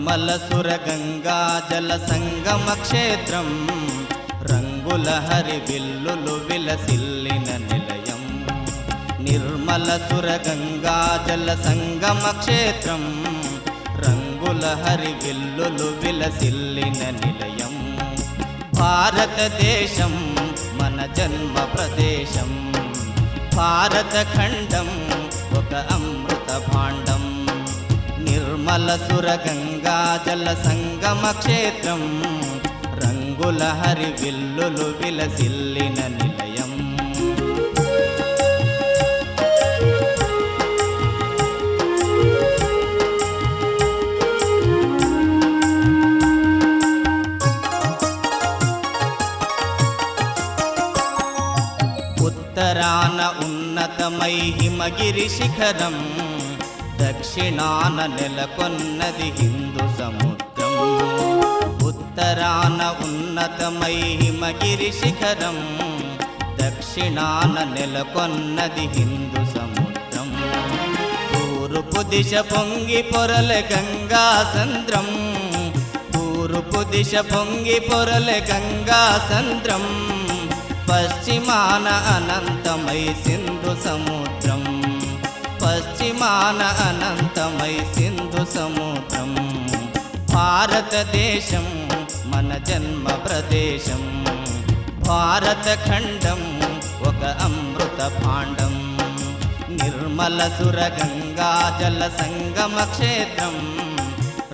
నిర్మల సురగంగా జల సంగమ క్షేత్రం రంగుల హరివిల్లులు విలసిల్లిన నిలయం. నిర్మల సురగంగా జల సంగమ క్షేత్రం రంగుల హరివిల్లులు విలసిల్లిన నిలయం. భారతదేశం మన జన్మ ప్రదేశం, భారత ఖండం ఒక అమృత భాండం. నిర్మల సురగంగా జల సంగమ క్షేత్రం రంగుల హరివిల్లులు విలసిల్లిన నిలయం. ఉత్తరాన ఉన్నతమై హిమగిరి శిఖరం, దక్షిణాన నెలకొన్నది హిందూ సముద్రం. ఉత్తరాన ఉన్నతమై హిమగిరి శిఖరం, దక్షిణాన నెలకొన్నది హిందూ సముద్రం. తూర్పు దిశ పొంగి పొరలె గంగా సంద్రం, తూర్పు దిశ పొంగి పొరలె గంగా సంద్రం. పశ్చిమాన అనంతమై సింధు సముద్రం, పశ్చిమాన అనంతమై సింధు సముద్రం. భారతదేశం మన జన్మ ప్రదేశం, భారత ఖండం ఒక అమృత భాండం. నిర్మల సురగంగా జల సంగమ క్షేత్రం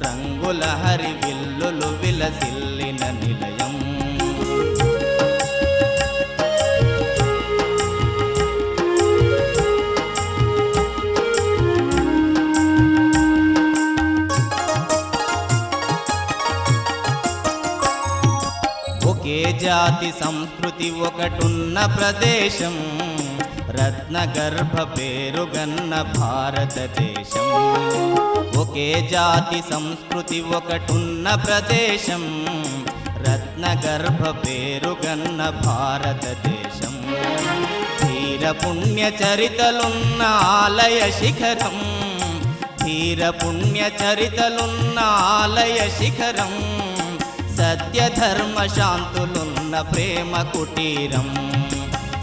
రంగుల హరివిల్లులు విలసిల్లిన నిలయం. ఒకే జాతి సంస్కృతి ఒకటున్న ప్రదేశం, రత్నగర్భ పేరుగన్న భారతదేశం. ఒకే జాతి సంస్కృతి ఒకటున్న ప్రదేశం, రత్నగర్భ పేరుగన్న భారతదేశం. ధీర పుణ్య చరితలున్న ఆలయ శిఖరం, ధీర పుణ్య చరితలున్న ఆలయ శిఖరం. సత్యధర్మ శాంతులున్న ప్రేమ కుటీరం,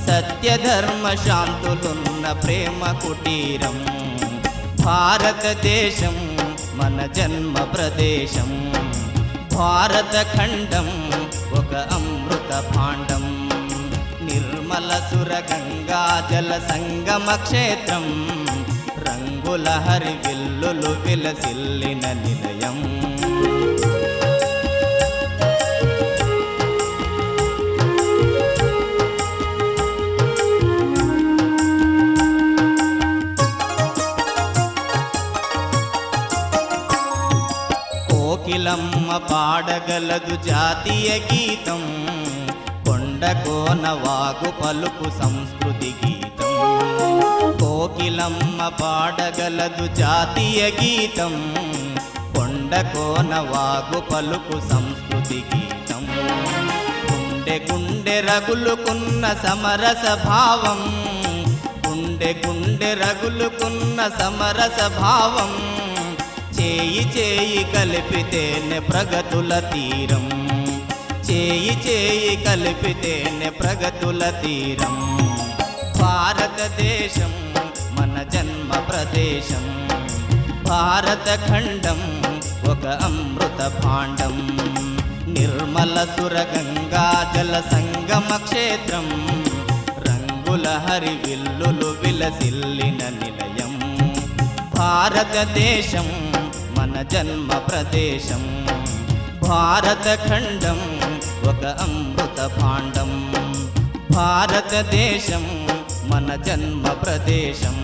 సత్యధర్మ శాంతులున్న ప్రేమ కుటీరం. భారతదేశం మన జన్మ ప్రదేశం, భారత ఖండం ఒక అమృత భాండం. నిర్మల సురగంగా జల సంగమ క్షేత్రం రంగుల హరివిల్లులు విలసిల్లిన నిలయం. కోకిలమ్మ పాడగలదు జాతీయ గీతం, కొండ కోన వాగు పలుకు సంస్కృతి గీతం. కోకిలమ్మ పాడగలదు జాతీయ గీతం, కొండ కోన వాగు పలుకు సంస్కృతి గీతం. గుండె గుండె రగులుకున్న సమరస భావం, గుండె గుండె రగులుకున్న సమరస భావం. చేయి చేయి కలిపితేనే ప్రగతుల తీరం, చేయి చేయి కలిపితేనే ప్రగతుల తీరం. భారతదేశం మన జన్మ ప్రదేశం, భారత ఖండం ఒక అమృత భాండం. నిర్మల సురగంగా జల సంగమ క్షేత్రం రంగుల హరివిల్లులు విలసిల్లిన నిలయం. భారతదేశం మన జన్మ ప్రదేశం, భారత ఖండం ఒక అమృత భాండం. భారతదేశం మన జన్మ ప్రదేశం,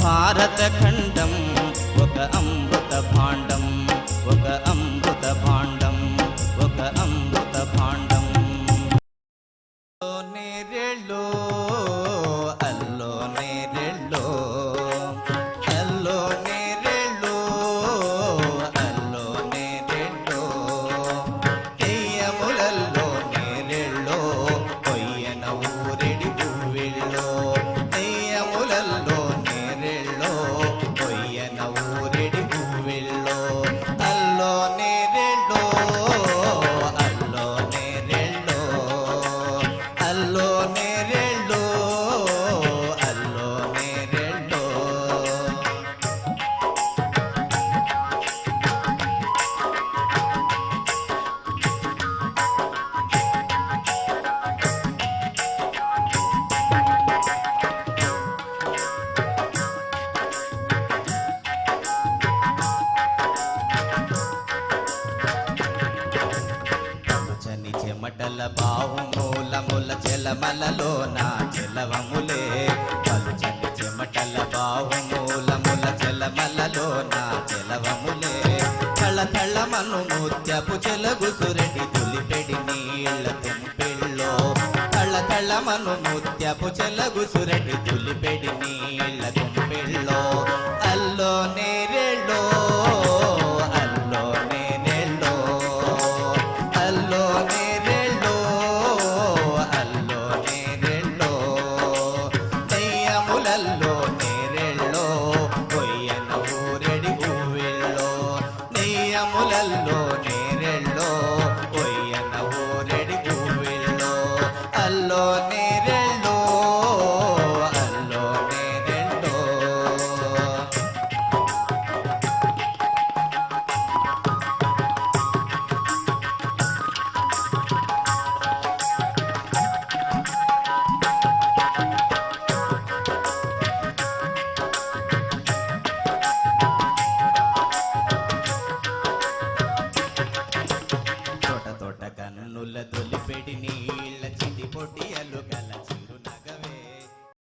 భారత ఖండం ఒక అమృత భాండం, ఒక అమృత భాండం, ఒక అమృత భాండం. నేరెళ్ళో అల్లో నేరెళ్ళో, అల్లో నేరెళ్ళో, అల్లో నేరెళ్ళో. తెయ్యములల్లో నేరెళ్ళో, కొయ్యన ఊరెడి పువ్విళ్ళో. తెయ్యములల్లో నేరెళ్ళో, కొయ్యన ఊరెడి పువ్విళ్ళో. అల్లో బాహుమూలముల చెలమలలోన చెలవములే పలుచని చెమటల బాహుమూలముల చెలమలలోన చెలవములే తళతళమను ముత్యపు చెలగుసురెడి తులిపెడి నీళ్ళ తుంపెళ్ళో తళతళమను ముత్యపు చెలగుసురెడి తులిపెడి నీళ్ళ తుంపెళ్ళో అల్లో నేరెళ్ళో అల్లో నేరెళ్ళో అల్లో నేరెళ్ళో అల్లో నేరెళ్ళో నెయ్యములల్లో నేరెళ్ళో కొయ్యన ఊరెడి ఊవెళ్ళో నెయ్యములల్లో నేరెళ్ళో కొయ్యన ఊరెడి ఊవెళ్ళో అల్లో నేరెళ్ళో అల్లో నేరెళ్ళో తోట తోట కన్నుల తొలిపెడి నీళ్ళ చిటి పొడియలు